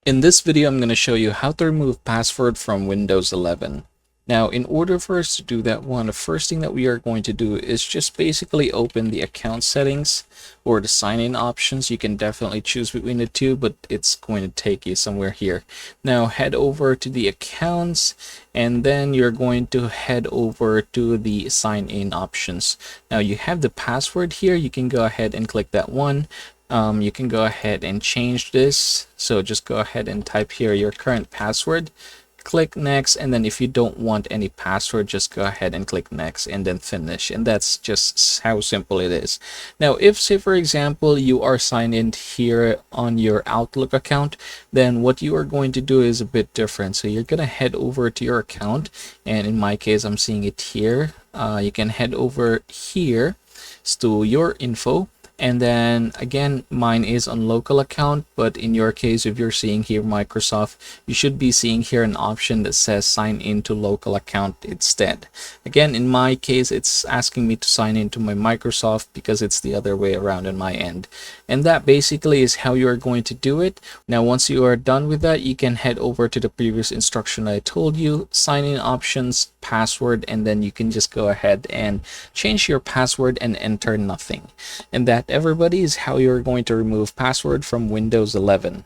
In this video, I'm going to show you how to remove password from Windows 11. Now, in order for us to do that, the first thing that we are going to do is just basically open the account settings or the sign-in options. You can definitely choose between the two, but it's going to take you somewhere here. Now, head over to the accounts, and then you're going to head over to the sign-in options. Now, you have the password here. You can go ahead and click that one. You can go ahead and change this, so just go ahead and type here your current password, click next, and then if you don't want any password, just go ahead and click next and then finish. And that's just how simple it is. Now, if say for example you are signed in here on your Outlook account, then what you are going to do is a bit different. So you're gonna head over to your account, and in my case I'm seeing it here. You can head over here to your info. And then again, mine is on local account, but in your case, if you're seeing here Microsoft, you should be seeing here an option that says sign into local account instead. Again, in my case, it's asking me to sign into my Microsoft because it's the other way around on my end. And that basically is how you are going to do it. Now, once you are done with that, you can head over to the previous instruction I told you, sign in options, password, and then you can just go ahead and change your password and enter nothing. And that, everybody, is how you're going to remove password from Windows 11.